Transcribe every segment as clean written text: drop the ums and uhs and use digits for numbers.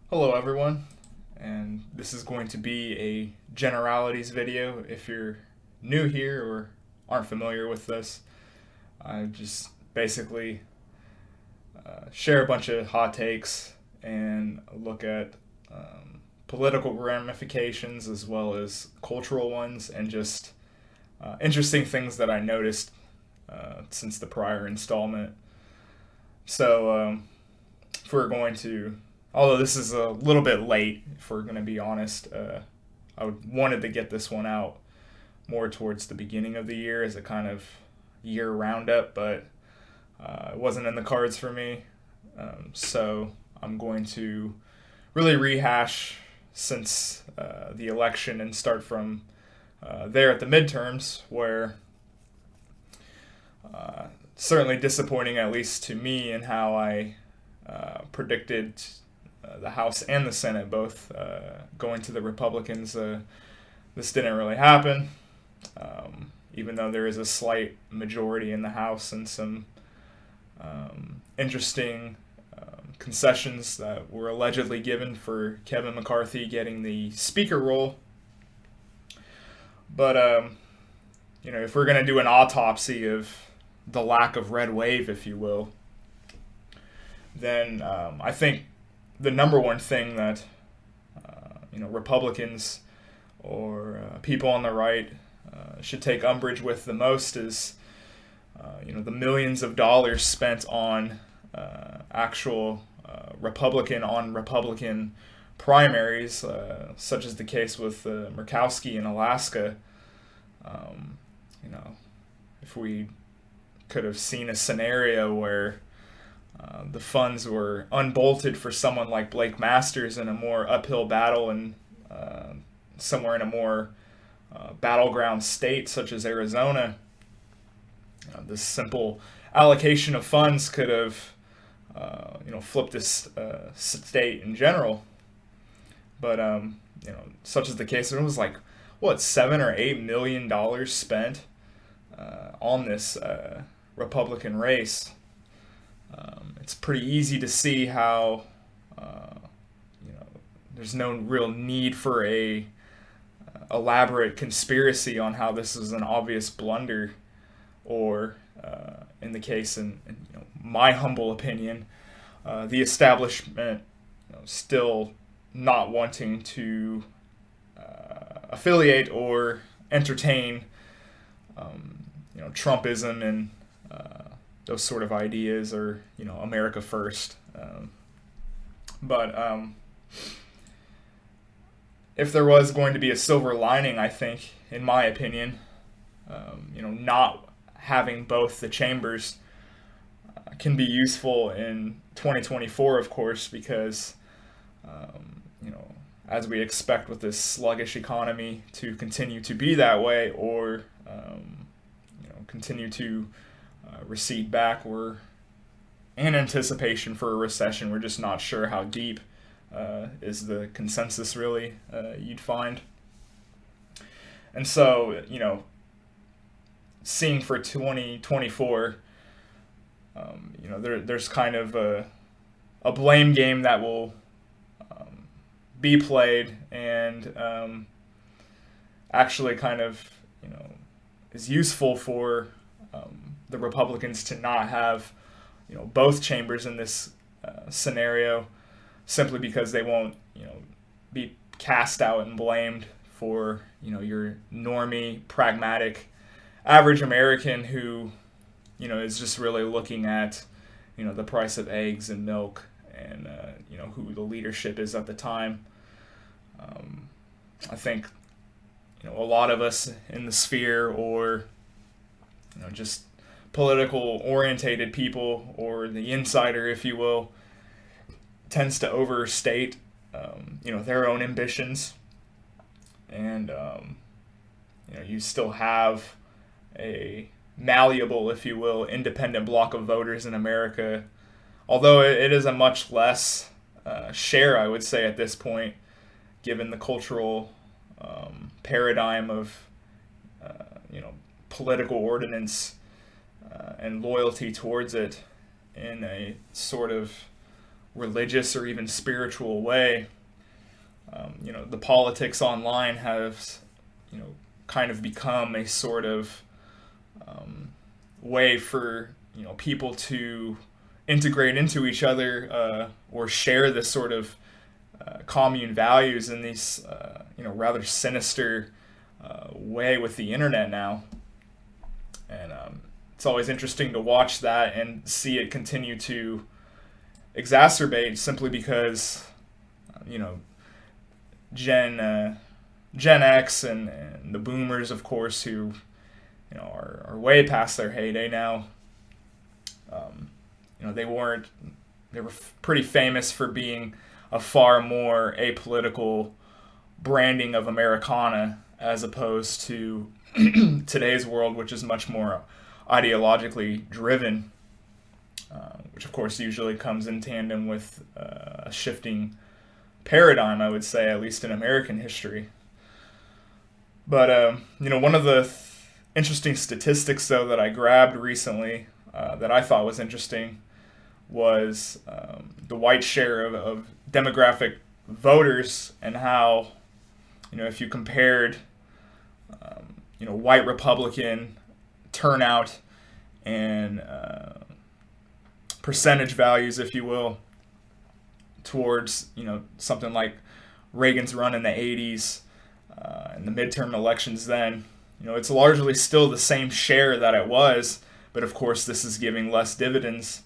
Hello everyone, and this is going to be a generalities video. If you're new here or aren't familiar with this, I just basically share a bunch of hot takes and look at political ramifications as well as cultural ones and just interesting things that I noticed since the prior installment. So, if we're going to, although this is a little bit late, if we're going to be honest, wanted to get this one out more towards the beginning of the year as a kind of year roundup, but it wasn't in the cards for me. So I'm going to really rehash since the election and start from there at the midterms, where certainly disappointing, at least to me, in how I predicted the House and the Senate both going to the Republicans. This didn't really happen, even though there is a slight majority in the House and some interesting concessions that were allegedly given for Kevin McCarthy getting the speaker role. But if we're going to do an autopsy of the lack of red wave, if you will, then I think the number one thing that Republicans or people on the right should take umbrage with the most is the millions of dollars spent on actual Republican on Republican primaries, such as the case with Murkowski in Alaska. Um, if we could have seen a scenario where the funds were unbolted for someone like Blake Masters in a more uphill battle and somewhere in a more battleground state such as Arizona, this simple allocation of funds could have flipped this state in general. But such is the case. It was like $7 or $8 million spent on this Republican race. It's pretty easy to see how there's no real need for a elaborate conspiracy on how this is an obvious blunder, or in the case, in my humble opinion, the establishment still not wanting to affiliate or entertain Trumpism and those sort of ideas, or America first. But if there was going to be a silver lining, I think, in my opinion, not having both the chambers can be useful in 2024, of course, because as we expect with this sluggish economy to continue to be that way, or continue to recede back, we're in anticipation for a recession. We're just not sure how deep is the consensus really, you'd find. And so, seeing for 2024, there's kind of a blame game that will be played, and actually kind of, is useful for the Republicans to not have, both chambers in this scenario, simply because they won't, be cast out and blamed for, your normie, pragmatic, average American who, is just really looking at, the price of eggs and milk, and, who the leadership is at the time. I think, a lot of us in the sphere, or, just political orientated people, or the insider, if you will, tends to overstate, their own ambitions. And, you still have a malleable, if you will, independent block of voters in America, although it is a much less share, I would say, at this point, given the cultural paradigm of, political ordinance and loyalty towards it in a sort of religious or even spiritual way. The politics online have, kind of become a sort of way for, people to integrate into each other or share this sort of commune values in these, rather sinister way with the internet now. And it's always interesting to watch that and see it continue to exacerbate simply because, Gen X and the boomers, of course, who, are way past their heyday now. They were pretty famous for being a far more apolitical branding of Americana as opposed to today's world, which is much more ideologically driven, which of course usually comes in tandem with a shifting paradigm, I would say, at least in American history. But, one of the interesting statistics, though, that I grabbed recently that I thought was interesting was the white share of demographic voters and how, if you compared, white Republican turnout and percentage values, if you will, towards, something like Reagan's run in the 80s and the midterm elections then, it's largely still the same share that it was, but of course this is giving less dividends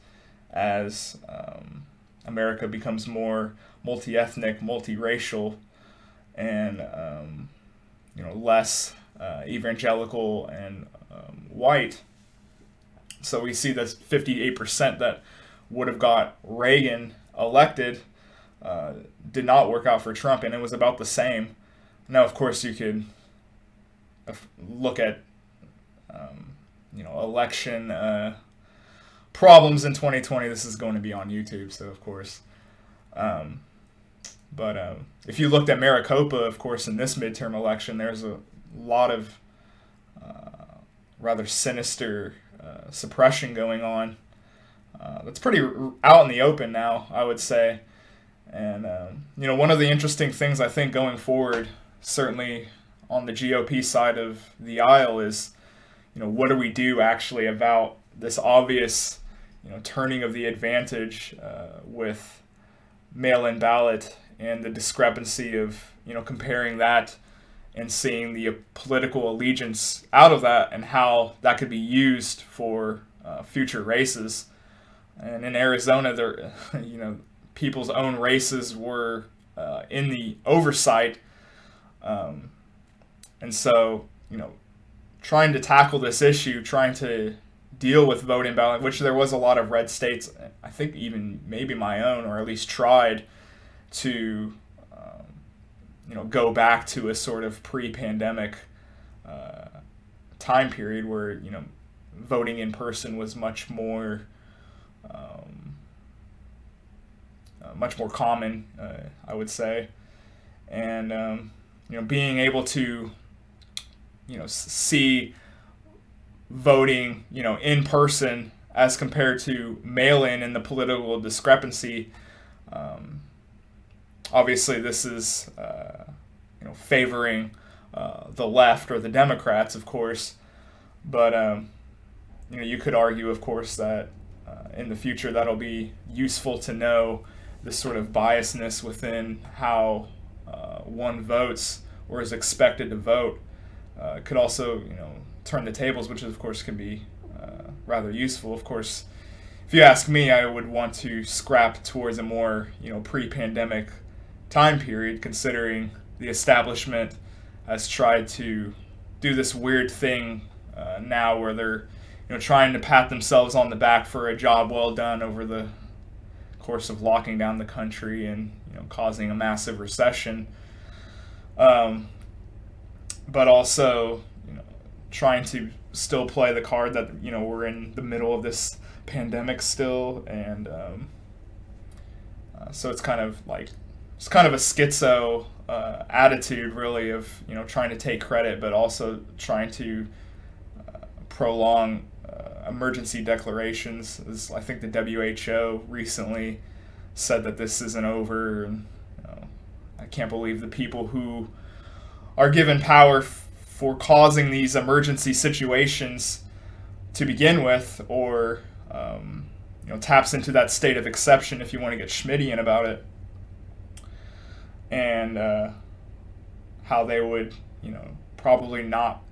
as America becomes more multi-ethnic, multiracial, and less evangelical and white. So we see this 58% that would have got Reagan elected did not work out for Trump, and it was about the same. Now, of course, you could look at election problems in 2020. This is going to be on YouTube, so of course. But if you looked at Maricopa, of course, in this midterm election, there's a lot of rather sinister suppression going on. That's pretty out in the open now, I would say. And, one of the interesting things I think going forward, certainly on the GOP side of the aisle, is, what do we do actually about this obvious, turning of the advantage with mail-in ballot and the discrepancy of, comparing that and seeing the political allegiance out of that and how that could be used for future races. And in Arizona, there, people's own races were in the oversight. And so, trying to tackle this issue, trying to deal with voting ballot, which there was a lot of red states, I think even maybe my own, or at least tried to, go back to a sort of pre-pandemic time period where, voting in person was much more common, I would say. And, being able to, see voting, in person as compared to mail-in and the political discrepancy. Obviously, this is, favoring the left or the Democrats, of course. But, you could argue, of course, that in the future that'll be useful to know this sort of biasness within how one votes or is expected to vote. Could also, turn the tables, which of course can be rather useful. Of course, if you ask me, I would want to scrap towards a more, pre-pandemic time period, considering the establishment has tried to do this weird thing now where they're, trying to pat themselves on the back for a job well done over the course of locking down the country and, causing a massive recession. But also, trying to still play the card that, we're in the middle of this pandemic still. And so it's kind of a schizo attitude, really, of, trying to take credit, but also trying to prolong emergency declarations. As I think the WHO recently said that this isn't over, and I can't believe the people who are given power for causing these emergency situations to begin with, or taps into that state of exception, if you want to get Schmittian about it, and how they would probably not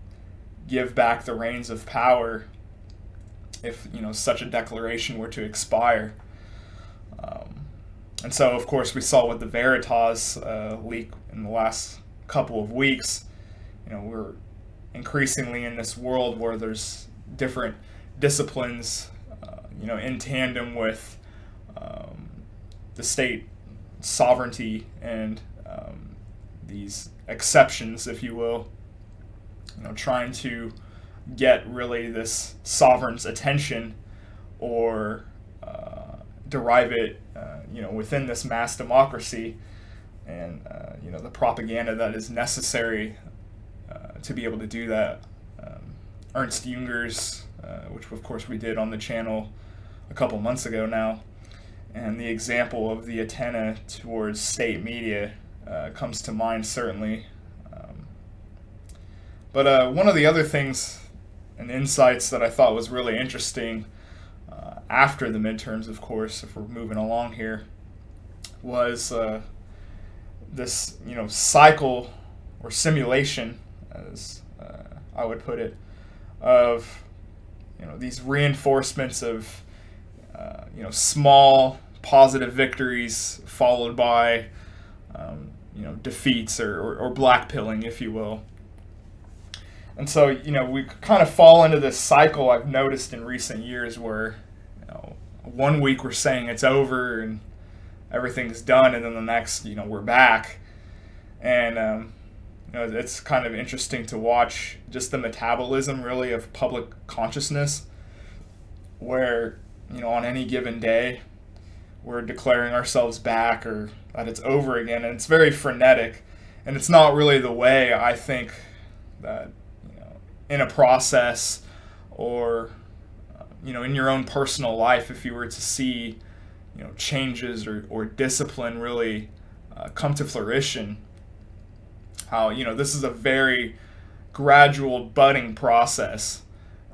give back the reins of power if such a declaration were to expire. And so, of course, we saw with the Veritas leak in the last couple of weeks, we're increasingly in this world where there's different disciplines, in tandem with the state sovereignty and these exceptions, if you will, trying to get really this sovereign's attention or derive it, within this mass democracy, and the propaganda that is necessary to be able to do that. Ernst Junger's, which of course we did on the channel a couple months ago now, and the example of the antenna towards state media comes to mind, certainly. But one of the other things and insights that I thought was really interesting after the midterms, of course, if we're moving along here, was this cycle or simulation, as I would put it, of these reinforcements of small positive victories followed by defeats or blackpilling, if you will. And so we kind of fall into this cycle I've noticed in recent years where 1 week we're saying it's over and everything's done, and then the next we're back. And it's kind of interesting to watch just the metabolism really of public consciousness, where on any given day we're declaring ourselves back or that it's over again, and it's very frenetic. And it's not really the way I think that in a process or in your own personal life, if you were to see changes or discipline really come to fruition, how this is a very gradual budding process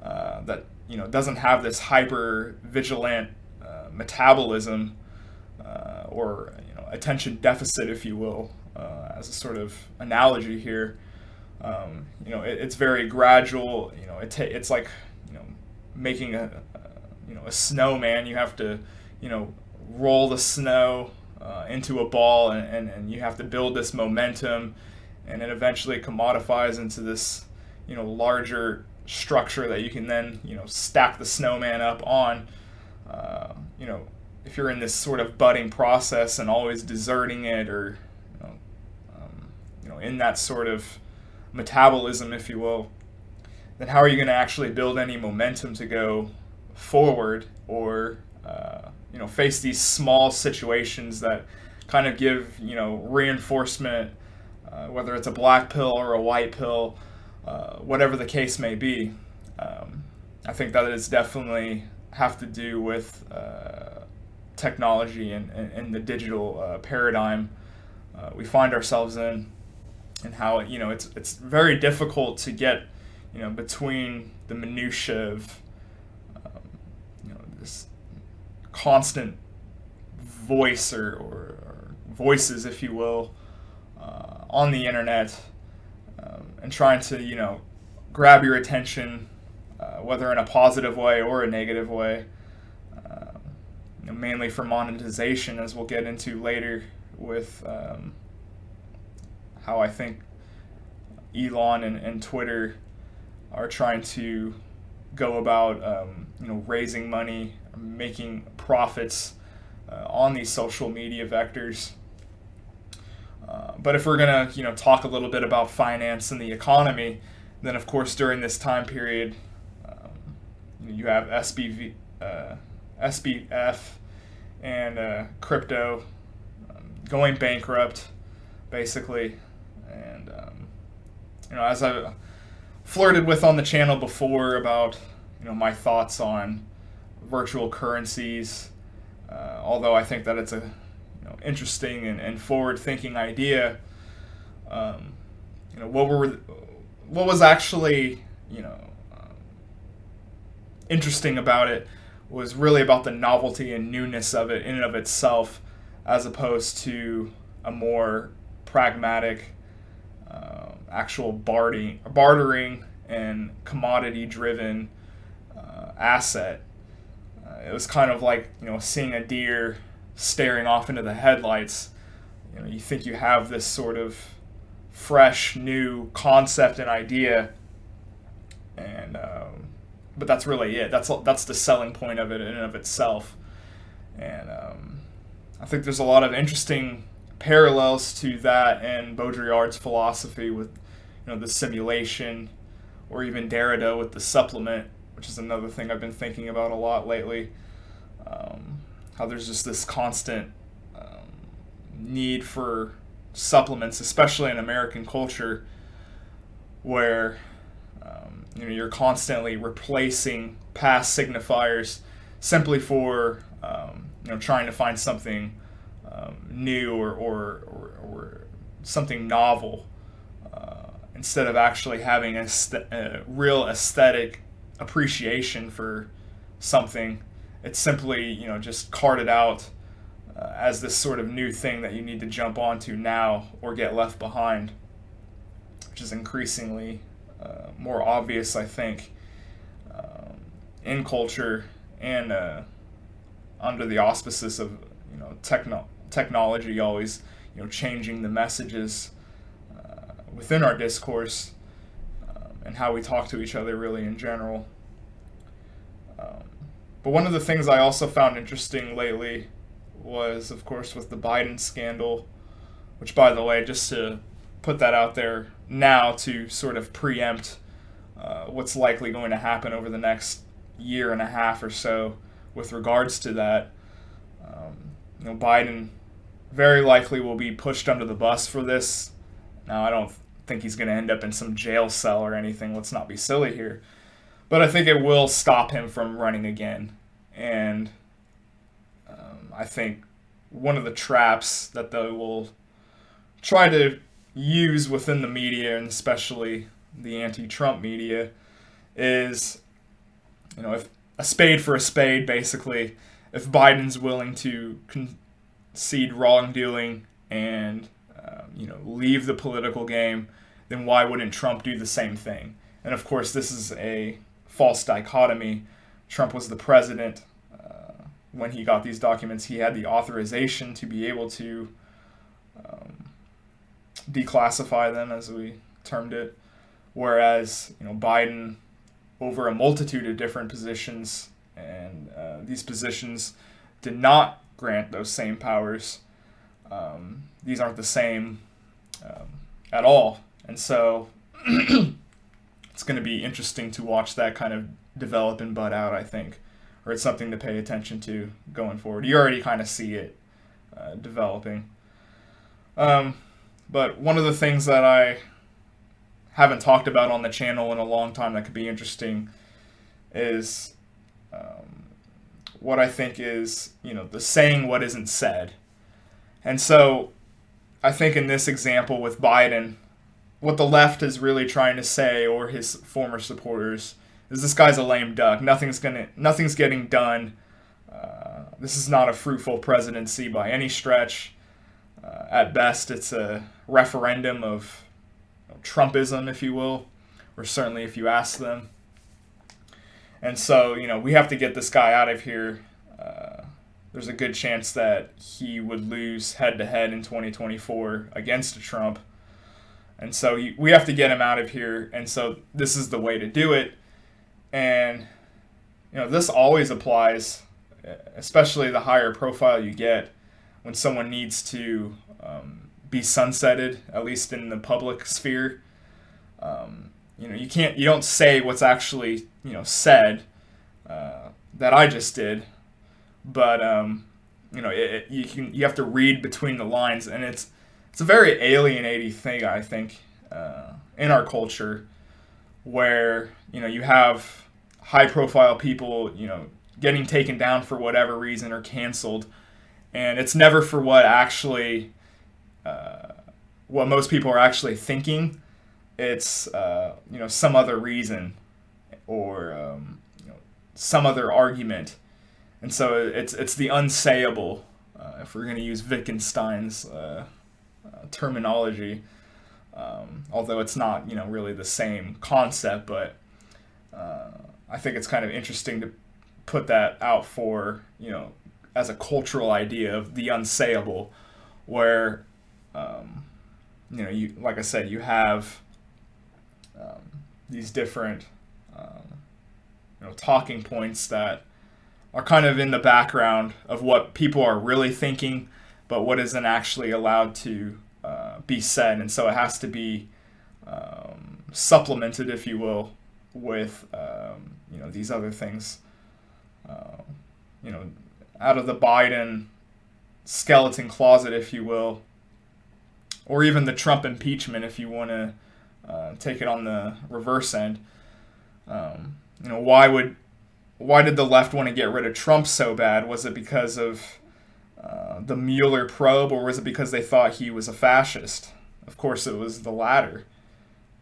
that doesn't have this hyper vigilant metabolism or attention deficit, if you will, as a sort of analogy here. It's very gradual. It's like making a snowman. You have to roll the snow into a ball, and you have to build this momentum, and it eventually commodifies into this larger structure that you can then stack the snowman up on. If you're in this sort of budding process and always deserting it, or in that sort of metabolism, if you will, then how are you going to actually build any momentum to go forward, or face these small situations that kind of give reinforcement, whether it's a black pill or a white pill, whatever the case may be. I think that is definitely have to do with technology and the digital paradigm we find ourselves in, and how it's very difficult to get between the minutiae of this constant voice or voices, if you will, on the internet, and trying to grab your attention, whether in a positive way or a negative way, mainly for monetization, as we'll get into later with how I think Elon and Twitter are trying to go about raising money, making profits on these social media vectors. But if we're going to talk a little bit about finance and the economy, then of course during this time period you have SBF and crypto going bankrupt, basically. And as I flirted with on the channel before about my thoughts on virtual currencies, although I think that it's a interesting and forward-thinking idea. What was actually interesting about it was really about the novelty and newness of it in and of itself, as opposed to a more pragmatic, actual bartering and commodity-driven asset. It was kind of like seeing a deer staring off into the headlights. You think you have this sort of fresh, new concept and idea, and but that's really it. That's the selling point of it in and of itself. And I think there's a lot of interesting parallels to that and Baudrillard's philosophy with the simulation, or even Derrida with the supplement, which is another thing I've been thinking about a lot lately. How there's just this constant need for supplements, especially in American culture, where you're constantly replacing past signifiers simply for trying to find something new or something novel, instead of actually having a real aesthetic appreciation for something. It's simply just carted out as this sort of new thing that you need to jump onto now or get left behind, which is increasingly more obvious, I think, in culture and under the auspices of technology always changing the messages within our discourse, and how we talk to each other really in general. But one of the things I also found interesting lately was, of course, with the Biden scandal, which, by the way, just to put that out there now to sort of preempt what's likely going to happen over the next year and a half or so with regards to that. Biden very likely will be pushed under the bus for this. Now, I don't think he's going to end up in some jail cell or anything. Let's not be silly here. But I think it will stop him from running again. And I think one of the traps that they will try to use within the media, and especially the anti-Trump media, is, if a spade for a spade, basically, if Biden's willing to concede wrongdoing and leave the political game, then why wouldn't Trump do the same thing? And of course, this is a false dichotomy. Trump was the president when he got these documents. He had the authorization to be able to declassify them, as we termed it, whereas Biden, over a multitude of different positions, and these positions did not grant those same powers. These aren't the same at all. And so it's going to be interesting to watch that kind of develop and bud out, I think, or it's something to pay attention to going forward. You already kind of see it developing. But one of the things that I haven't talked about on the channel in a long time that could be interesting is what I think is, the saying what isn't said. And so I think in this example with Biden, what the left is really trying to say, or his former supporters, is this guy's a lame duck. Nothing's getting done. This is not a fruitful presidency by any stretch. At best, it's a referendum of Trumpism, if you will, or certainly if you ask them. And so, we have to get this guy out of here. There's a good chance that he would lose head-to-head in 2024 against Trump. And so we have to get him out of here. And so this is the way to do it. And, this always applies, especially the higher profile you get, when someone needs to be sunsetted, at least in the public sphere. You don't say what's actually, said, that I just did. But, you have to read between the lines, and it's a very alienating thing, I think, in our culture, where, you have high-profile people, getting taken down for whatever reason or canceled, and it's never for what most people are actually thinking. It's some other reason, or some other argument, and so it's the unsayable. If we're going to use Wittgenstein's terminology, although it's not really the same concept, but I think it's kind of interesting to put that out for as a cultural idea of the unsayable, where you, like I said, you have these different talking points that are kind of in the background of what people are really thinking, but what isn't actually allowed to be said, and so it has to be supplemented, if you will, with these other things. Out of the Biden skeleton closet, if you will, or even the Trump impeachment, if you want to take it on the reverse end. Why did the left want to get rid of Trump so bad? Was it because of the Mueller probe, or was it because they thought he was a fascist? Of course, it was the latter.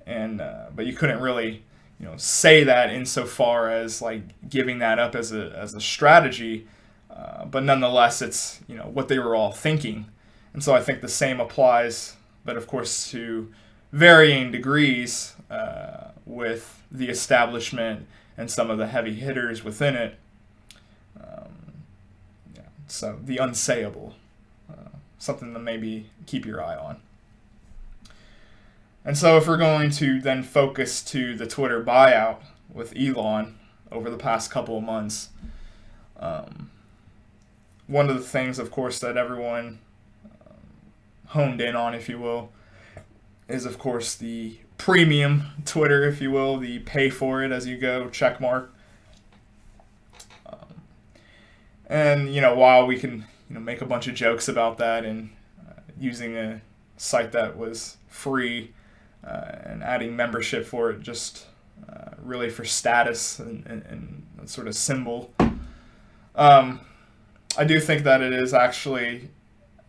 And but you couldn't really say that insofar as like giving that up as a strategy. But nonetheless, it's what they were all thinking. And so I think the same applies, but of course to varying degrees with the establishment and some of the heavy hitters within it. So the unsayable, something to maybe keep your eye on. And so if we're going to then focus to the Twitter buyout with Elon over the past couple of months, one of the things, of course, that everyone honed in on, if you will, is, of course, the premium Twitter, if you will, the pay for it as you go check mark. And, while we can, make a bunch of jokes about that and using a site that was free and adding membership for it just really for status and sort of symbol, I do think that it is actually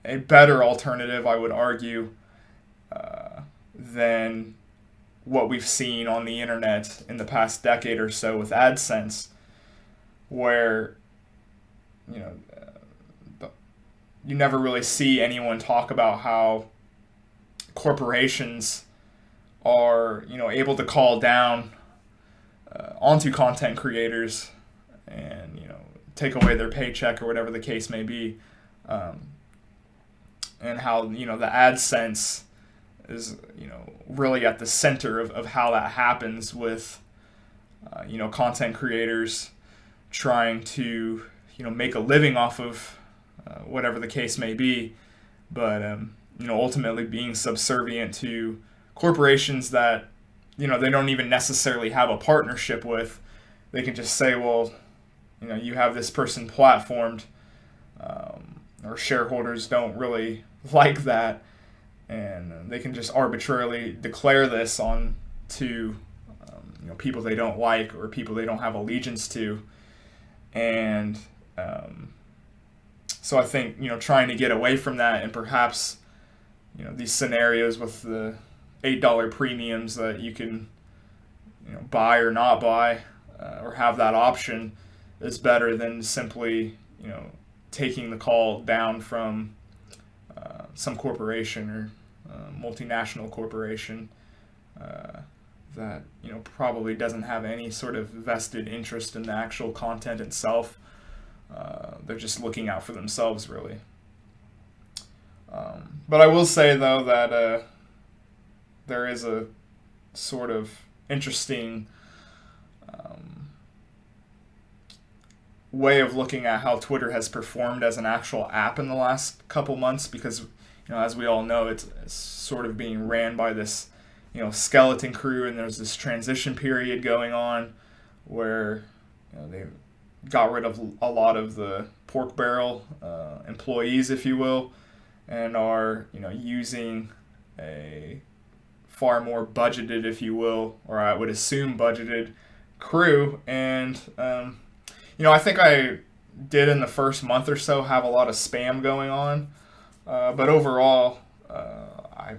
a better alternative, I would argue, than what we've seen on the internet in the past decade or so with AdSense, where you never really see anyone talk about how corporations are able to call down onto content creators and take away their paycheck or whatever the case may be, and how the AdSense is really at the center of how that happens with content creators trying to make a living off of whatever the case may be, but ultimately being subservient to corporations that they don't even necessarily have a partnership with. They can just say, well, you have this person platformed, or shareholders don't really like that, and they can just arbitrarily declare this on to people they don't like or people they don't have allegiance to. And so I think trying to get away from that, and perhaps these scenarios with the $8 premiums that you can buy or not buy, or have that option, is better than simply taking the call down from some corporation or multinational corporation that probably doesn't have any sort of vested interest in the actual content itself. They're just looking out for themselves, really. But I will say, though, that there is a sort of interesting way of looking at how Twitter has performed as an actual app in the last couple months, because as we all know, it's sort of being ran by this skeleton crew, and there's this transition period going on where they got rid of a lot of the pork barrel employees, if you will, and are using a far more budgeted, if you will, or I would assume budgeted crew. And I think I did in the first month or so have a lot of spam going on, but overall, I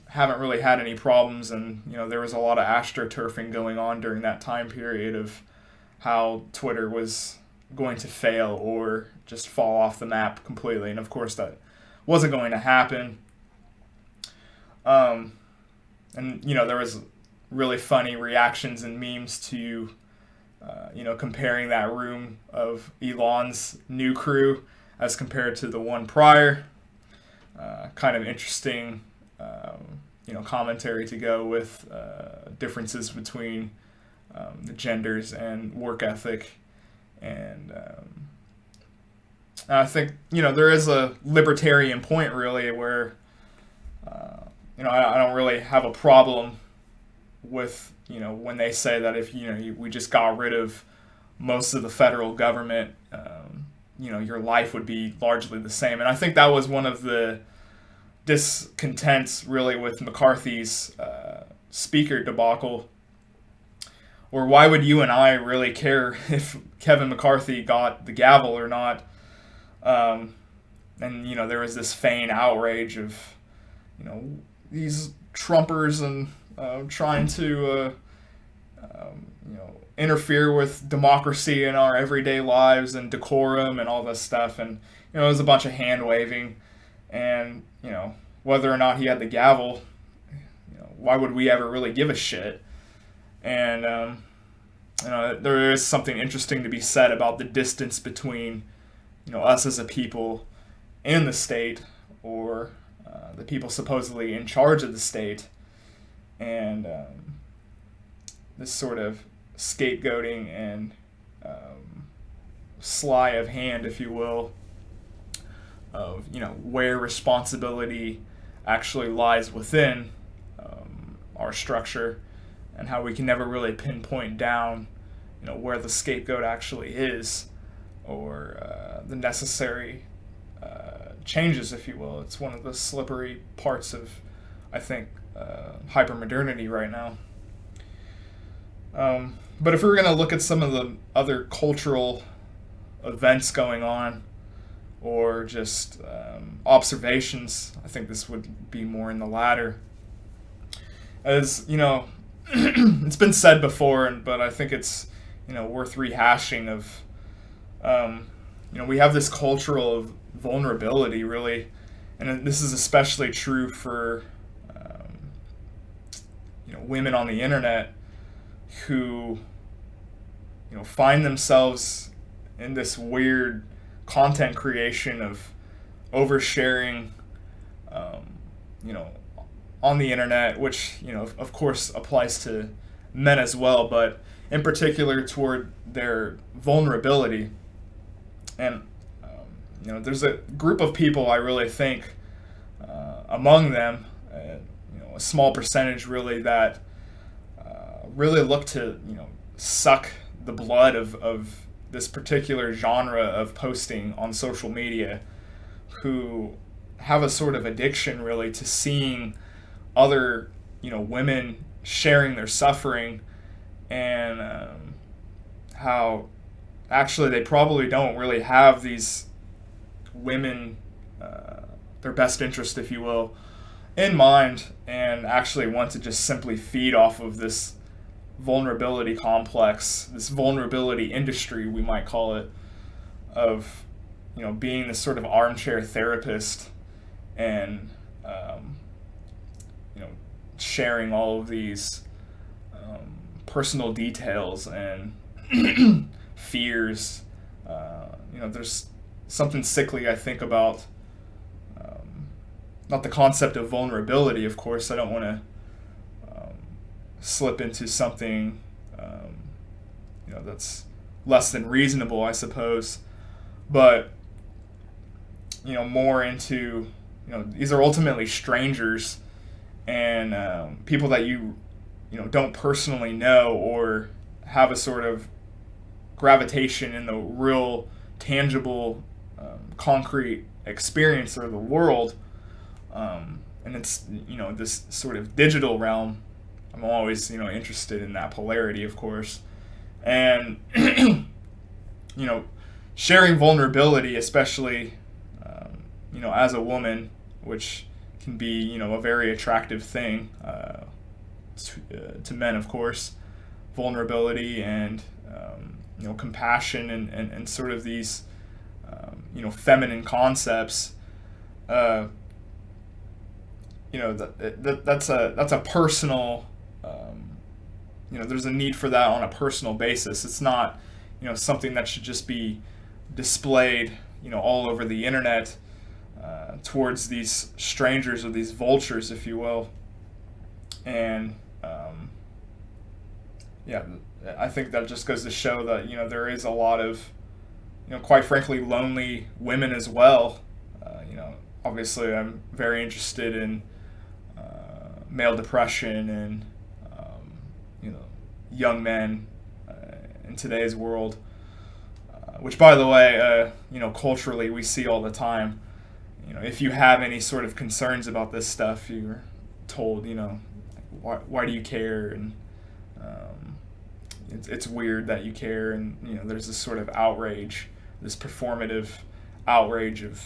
haven't really had any problems. And there was a lot of astroturfing going on during that time period of how Twitter was going to fail or just fall off the map completely. And of course, that wasn't going to happen. And there was really funny reactions and memes to comparing that room of Elon's new crew as compared to the one prior. Kind of interesting, commentary to go with differences between the genders and work ethic. And I think, there is a libertarian point really where, I don't really have a problem with, when they say that if, we just got rid of most of the federal government, your life would be largely the same. And I think that was one of the discontents really with McCarthy's speaker debacle. Or why would you and I really care if Kevin McCarthy got the gavel or not? And, there was this feigned outrage of, these Trumpers and trying to, interfere with democracy in our everyday lives and decorum and all this stuff. And, it was a bunch of hand waving. And, whether or not he had the gavel, why would we ever really give a shit? And, there is something interesting to be said about the distance between, us as a people and the state, or the people supposedly in charge of the state, and this sort of scapegoating and sly of hand, if you will, of where responsibility actually lies within our structure, and how we can never really pinpoint down where the scapegoat actually is, or the necessary changes, if you will. It's one of the slippery parts of, I think, hypermodernity right now. But if we were going to look at some of the other cultural events going on, or just observations, I think this would be more in the latter. As it's been said before, but I think it's worth rehashing. Of we have this cultural of vulnerability, really, and this is especially true for women on the internet who find themselves in this weird content creation of oversharing on the internet, which of course applies to men as well, but in particular toward their vulnerability. And there's a group of people, I really think, among them, a small percentage really, that really look to suck the blood of this particular genre of posting on social media, who have a sort of addiction really to seeing other women sharing their suffering, and how actually they probably don't really have these women, their best interest, if you will, in mind, and actually want to just simply feed off of this vulnerability complex, this vulnerability industry, we might call it, of being this sort of armchair therapist, and sharing all of these personal details and fears. There's something sickly, I think, about not the concept of vulnerability, of course. I don't want to slip into something that's less than reasonable, I suppose, but more into these are ultimately strangers, and people that you don't personally know, or have a sort of gravitation in the real tangible concrete experience of the world, and it's this sort of digital realm. I'm always interested in that polarity, of course, and sharing vulnerability, especially as a woman, which can be a very attractive thing to men, of course. Vulnerability and compassion and sort of these feminine concepts. That's a personal. There's a need for that on a personal basis. It's not something that should just be displayed all over the internet towards these strangers or these vultures, if you will. And I think that just goes to show that there is a lot of quite frankly lonely women as well. Obviously I'm very interested in male depression and young men in today's world, which by the way culturally we see all the time. If you have any sort of concerns about this stuff, you're told why do you care, and it's weird that you care, and there's this sort of outrage, this performative outrage of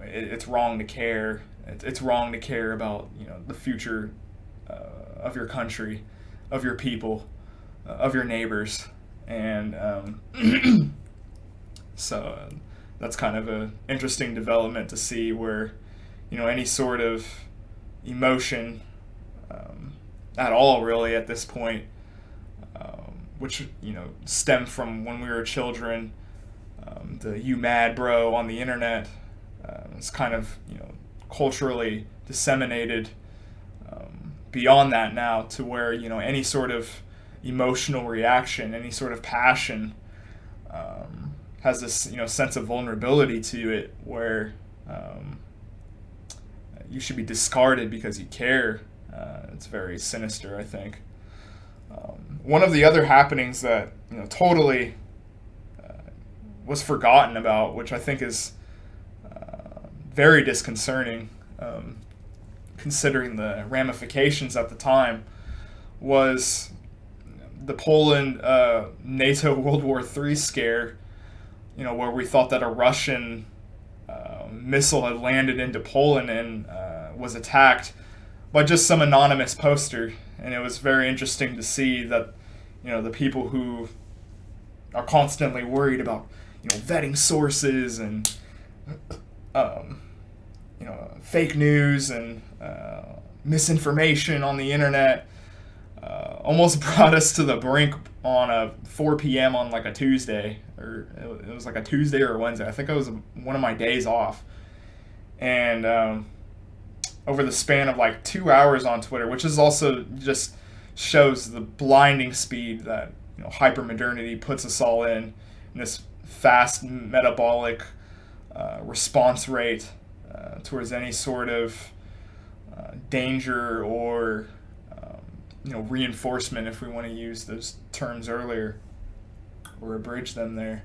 it's wrong to care. It's wrong to care about the future of your country, of your people, of your neighbors, and so that's kind of an interesting development to see where any sort of emotion at all really at this point, which stem from when we were children, the "you mad bro" on the internet. It's kind of culturally disseminated beyond that now to where any sort of emotional reaction, any sort of passion has this sense of vulnerability to it, where you should be discarded because you care. It's very sinister, I think. One of the other happenings that totally was forgotten about, which I think is very disconcerting, considering the ramifications at the time, was the Poland NATO World War III scare, where we thought that a Russian missile had landed into Poland and was attacked by just some anonymous poster. And it was very interesting to see that the people who are constantly worried about vetting sources and fake news and misinformation on the internet almost brought us to the brink on a 4 p.m. on like a Tuesday, or it was like a Tuesday or a Wednesday. I think it was one of my days off. And over the span of like 2 hours on Twitter, which is also just shows the blinding speed that hypermodernity puts us all in this fast metabolic response rate towards any sort of danger or reinforcement, if we want to use those terms earlier or abridge them there.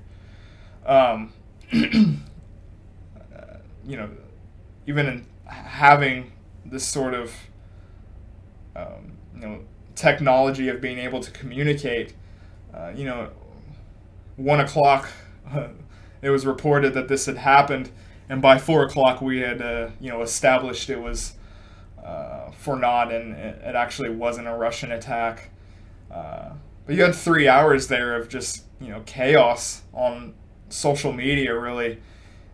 Even in having this sort of technology of being able to communicate, 1 o'clock it was reported that this had happened, and by 4 o'clock we had established it was for naught, and it actually wasn't a Russian attack. But you had 3 hours there of just chaos on social media, really,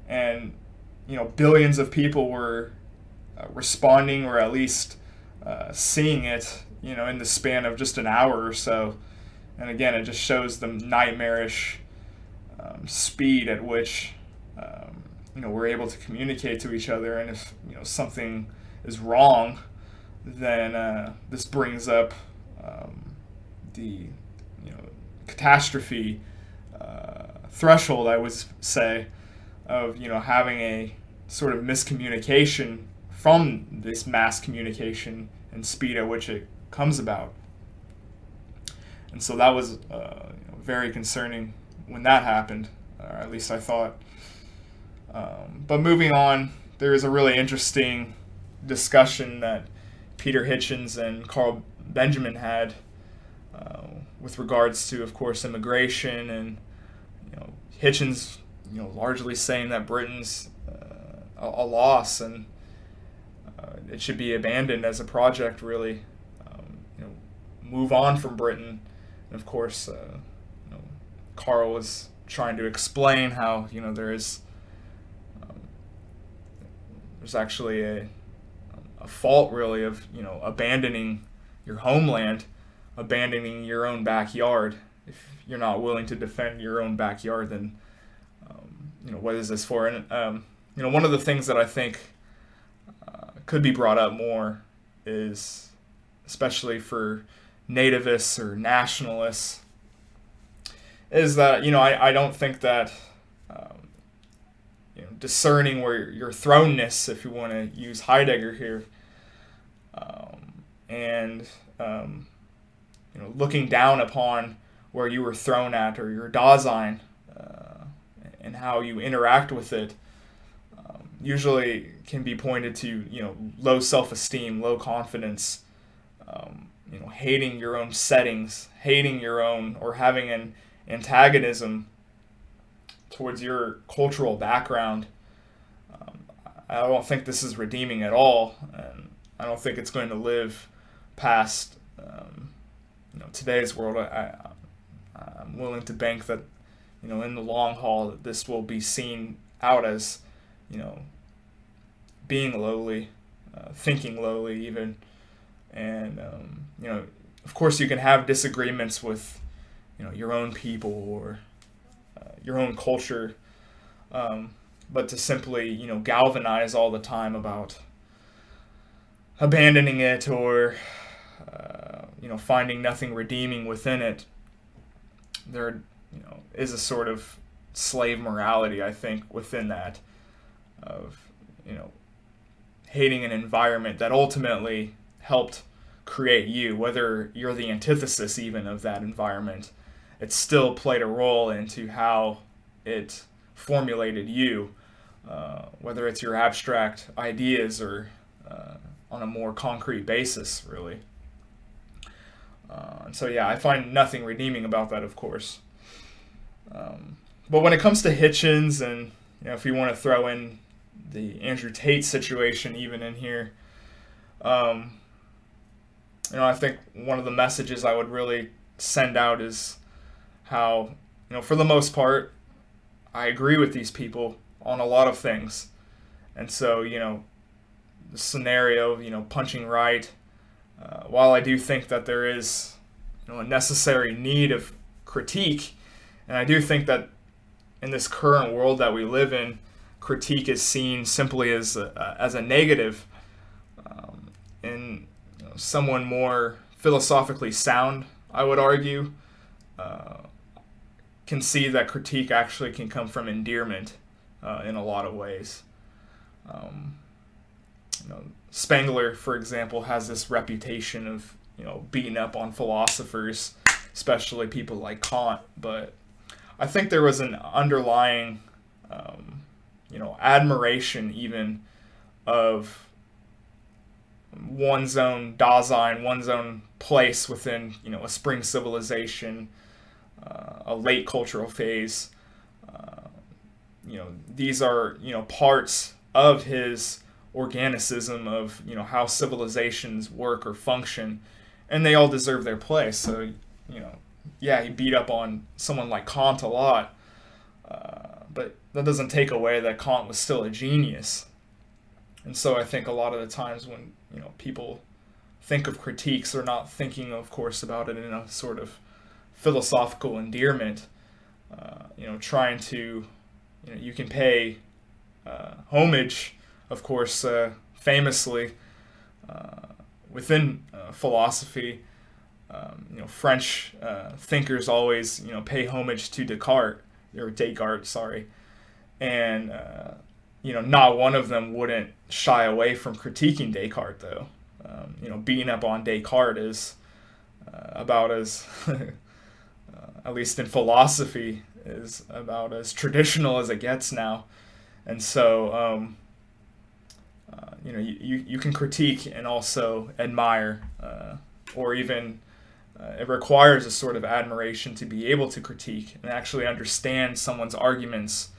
and billions of people were responding, or at least seeing it in the span of just an hour or so. And again, it just shows the nightmarish speed at which we're able to communicate to each other. And if something is wrong, then this brings up the catastrophe threshold, I would say, of having a sort of miscommunication from this mass communication and speed at which it comes about. And so that was very concerning when that happened, or at least I thought. But moving on, there is a really interesting discussion that Peter Hitchens and Carl Benjamin had with regards to, of course, immigration and Hitchens, largely saying that Britain's a loss, and it should be abandoned as a project, really. Move on from Britain. And of course, Carl was trying to explain how there's actually a fault, really, of abandoning your homeland, abandoning your own backyard. If you're not willing to defend your own backyard, then what is this for? And one of the things that I think could be brought up more is, especially for nativists or nationalists, is that I don't think that discerning where your thrownness, if you want to use Heidegger here, and looking down upon where you were thrown at, or your Dasein, and how you interact with it, usually can be pointed to low self-esteem, low confidence, hating your own settings, hating your own, or having an antagonism towards your cultural background. I don't think this is redeeming at all, and I don't think it's going to live past today's world. I'm willing to bank that in the long haul that this will be seen out as being lowly, thinking lowly even, and of course you can have disagreements with your own people or your own culture, but to simply galvanize all the time about abandoning it, or finding nothing redeeming within it, there is a sort of slave morality, I think, within that, of hating an environment that ultimately helped create you. Whether you're the antithesis even of that environment, it still played a role into how it formulated you, whether it's your abstract ideas or on a more concrete basis, really. And so, yeah, I find nothing redeeming about that, of course. But when it comes to Hitchens, and if you want to throw in the Andrew Tate situation even in here, I think one of the messages I would really send out is how, for the most part, I agree with these people on a lot of things. And so, the scenario of, punching right, while I do think that there is, a necessary need of critique, and I do think that in this current world that we live in, critique is seen simply as a negative. And someone more philosophically sound, I would argue, can see that critique actually can come from endearment in a lot of ways. Spengler, for example, has this reputation of beating up on philosophers, especially people like Kant. But I think there was an underlying admiration even of one's own Dasein, one's own place within a spring civilization, a late cultural phase. These are parts of his organicism of how civilizations work or function, and they all deserve their place. So yeah, he beat up on someone like Kant a lot, but that doesn't take away that Kant was still a genius. And so I think a lot of the times when people think of critiques, they're not thinking, of course, about it in a sort of philosophical endearment. Trying to, you can pay homage, of course, famously within philosophy. French thinkers always, pay homage to Descartes, sorry, and not one of them wouldn't shy away from critiquing Descartes, though. Beating up on Descartes is about as, at least in philosophy, is about as traditional as it gets now. And so, you can critique and also admire, or even it requires a sort of admiration to be able to critique and actually understand someone's arguments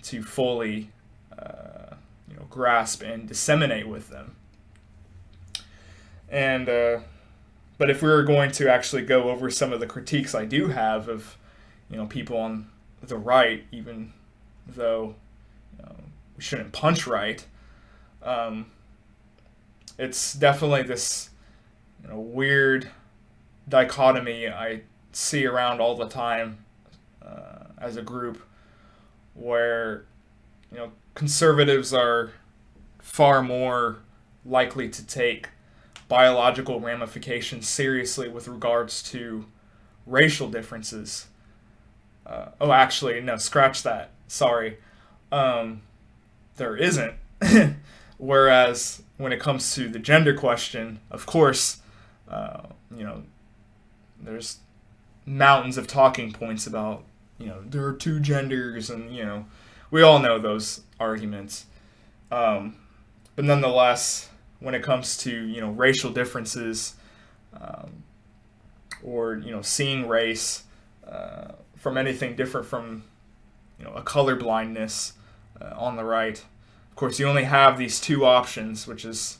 to fully grasp and disseminate with them. And but if we were going to actually go over some of the critiques I do have of people on the right, even though we shouldn't punch right, it's definitely this weird dichotomy I see around all the time as a group, where conservatives are far more likely to take biological ramifications seriously with regards to racial differences. Actually, no, scratch that. Sorry. There isn't. Whereas when it comes to the gender question, of course, there's mountains of talking points about, there are two genders, and, we all know those arguments. But nonetheless, when it comes to, racial differences, or, seeing race from anything different from, a color blindness on the right, of course, you only have these two options, which is,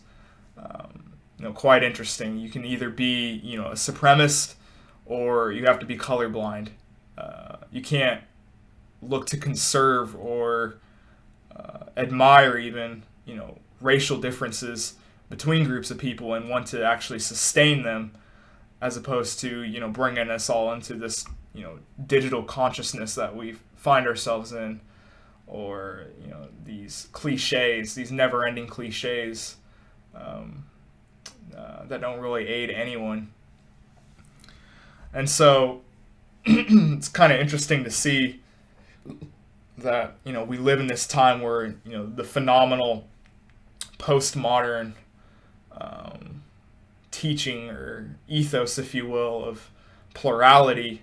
quite interesting. You can either be, a supremacist, or you have to be colorblind. You can't look to conserve or admire even, racial differences between groups of people and want to actually sustain them, as opposed to, bringing us all into this, digital consciousness that we find ourselves in, or, these cliches, these never-ending cliches that don't really aid anyone. And so it's kind of interesting to see that, we live in this time where, the phenomenal postmodern teaching, or ethos, if you will, of plurality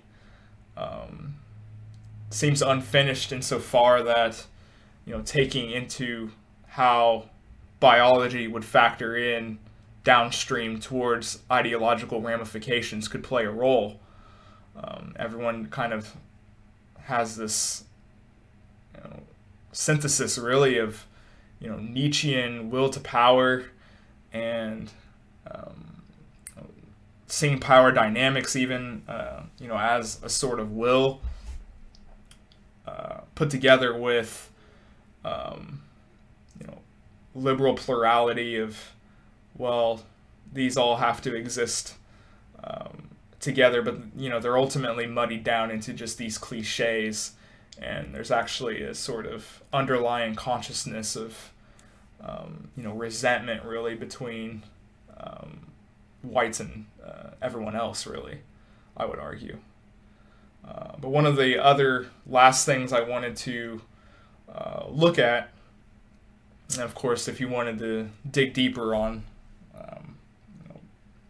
seems unfinished insofar that, taking into how biology would factor in downstream towards ideological ramifications could play a role. Everyone kind of has this synthesis, really, of Nietzschean will to power and seeing power dynamics even as a sort of will put together with liberal plurality of, well, these all have to exist together, but they're ultimately muddied down into just these cliches, and there's actually a sort of underlying consciousness of resentment, really, between whites and everyone else, really, I would argue. But one of the other last things I wanted to look at, and of course, if you wanted to dig deeper on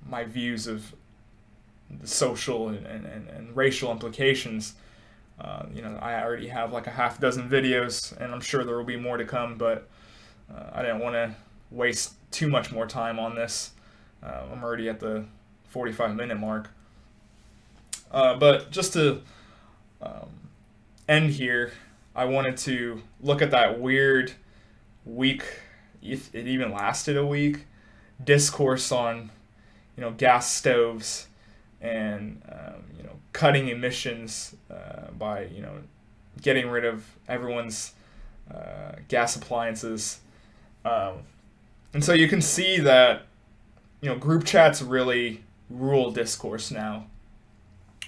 my views of the social and racial implications, I already have like a half dozen videos, and I'm sure there will be more to come, but I didn't want to waste too much more time on this. I'm already at the 45-minute mark. But just to end here, I wanted to look at that weird week, if it even lasted a week, discourse on, gas stoves and, cutting emissions by, getting rid of everyone's gas appliances. And so you can see that, group chats really rule discourse now,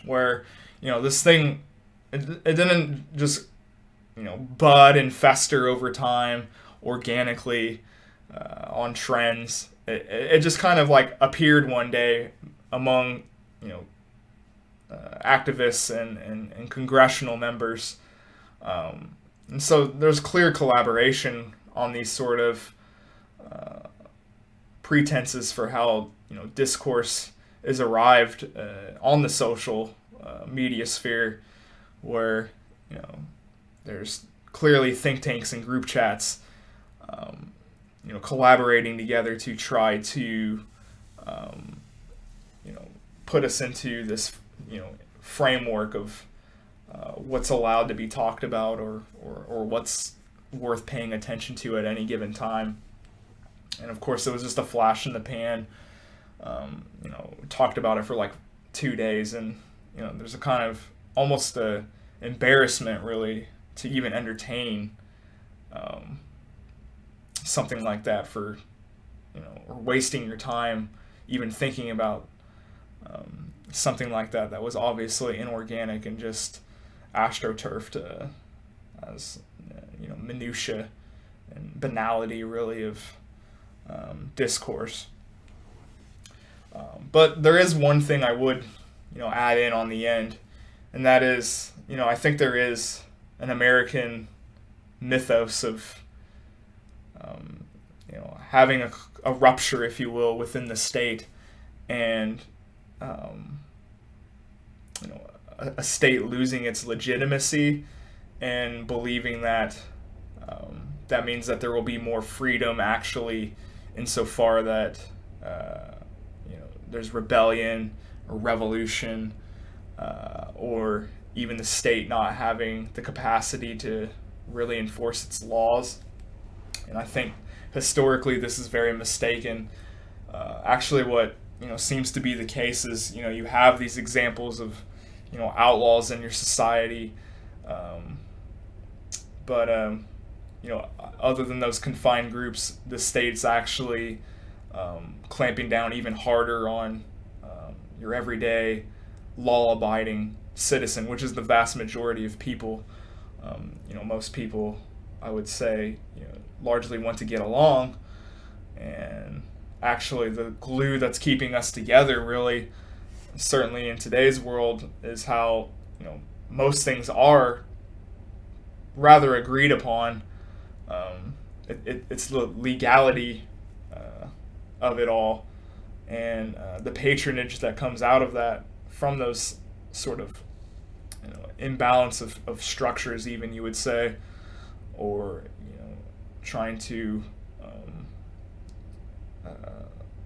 where, this thing, it didn't just, bud and fester over time organically on trends. It just kind of like appeared one day among, activists and congressional members. And so there's clear collaboration on these sort of pretenses for how, discourse is arrived on the social media sphere, where, there's clearly think tanks and group chats, collaborating together to try to, put us into this, framework of what's allowed to be talked about, or what's worth paying attention to at any given time. And of course, it was just a flash in the pan. Talked about it for like 2 days, and there's a kind of almost a embarrassment, really, to even entertain something like that, for or wasting your time even thinking about something like that was obviously inorganic and just astroturfed as minutia and banality, really, of discourse. But there is one thing I would add in on the end, and that is, I think there is an American mythos of having a rupture, if you will, within the state, and a state losing its legitimacy, and believing that that means that there will be more freedom, actually, insofar that there's rebellion or revolution, or even the state not having the capacity to really enforce its laws. And I think historically this is very mistaken. Actually, what seems to be the case is you have these examples of outlaws in your society, but other than those confined groups, the state's actually clamping down even harder on your everyday law-abiding citizen, which is the vast majority of people. Most people, I would say, largely want to get along, and actually the glue that's keeping us together, really, certainly in today's world, is how most things are rather agreed upon. It's the legality of it all, and the patronage that comes out of that, from those sort of imbalance of structures, even, you would say, or trying to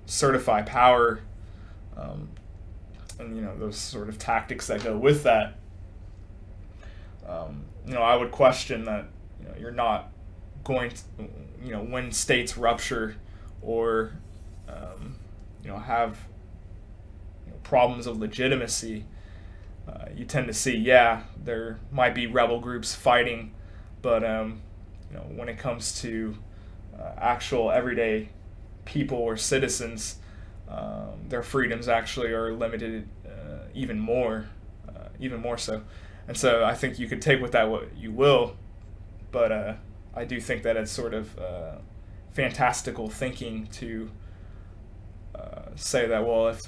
certify power, and those sort of tactics that go with that. I would question that you're not going to, when states rupture or have problems of legitimacy, you tend to see, there might be rebel groups fighting, but when it comes to actual everyday people or citizens, their freedoms actually are limited even more so. And so I think you could take with that what you will, but I do think that it's sort of fantastical thinking to say that, well, if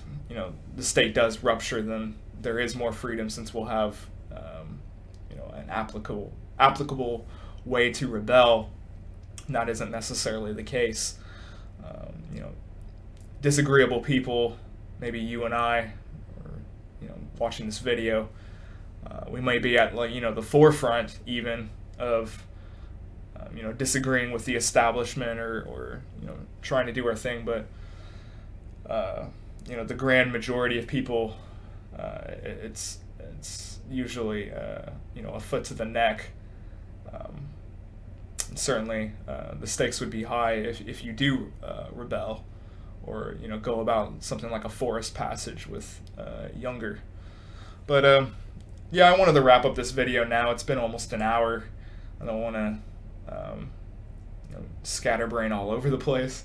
the state does rupture, then there is more freedom, since we'll have an applicable way to rebel. And that isn't necessarily the case. Disagreeable people, maybe you and I, or watching this video, we might be at the forefront even of disagreeing with the establishment, or trying to do our thing, but the grand majority of people, it's usually a foot to the neck. Certainly the stakes would be high if you do rebel, or go about something like a forest passage with younger. But I wanted to wrap up this video now. It's been almost an hour. I don't want to scatterbrain all over the place.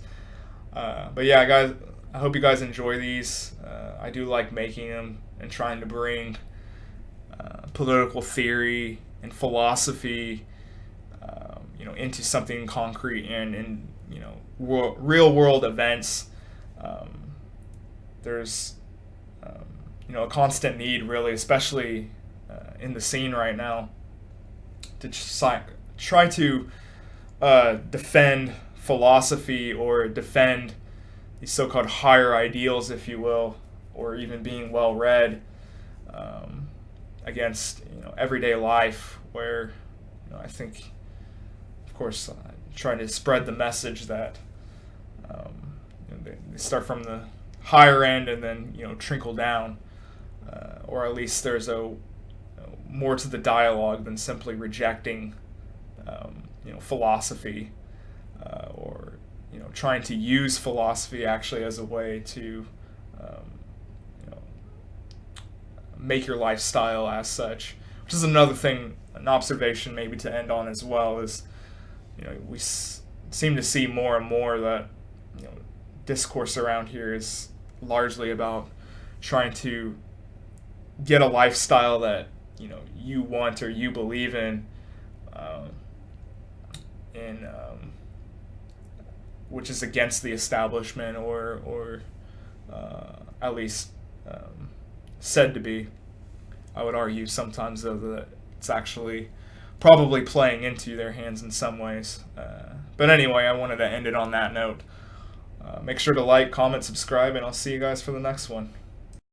But yeah, guys, I hope you guys enjoy these. I do like making them and trying to bring political theory and philosophy, into something concrete, and in real world events. There's a constant need, really, especially in the scene right now, to just try to defend philosophy, or defend these so-called higher ideals, if you will, or even being well read, against everyday life, where I think, of course, trying to spread the message that they start from the higher end and then trickle down, or at least there's a more to the dialogue than simply rejecting philosophy, or trying to use philosophy actually as a way to make your lifestyle as such. Which is another thing, an observation maybe to end on as well, is we seem to see more and more that discourse around here is largely about trying to get a lifestyle that you want or you believe in, which is against the establishment, or at least said to be. I would argue sometimes, though, that it's actually probably playing into their hands in some ways. But anyway, I wanted to end it on that note. Make sure to like, comment, subscribe, and I'll see you guys for the next one.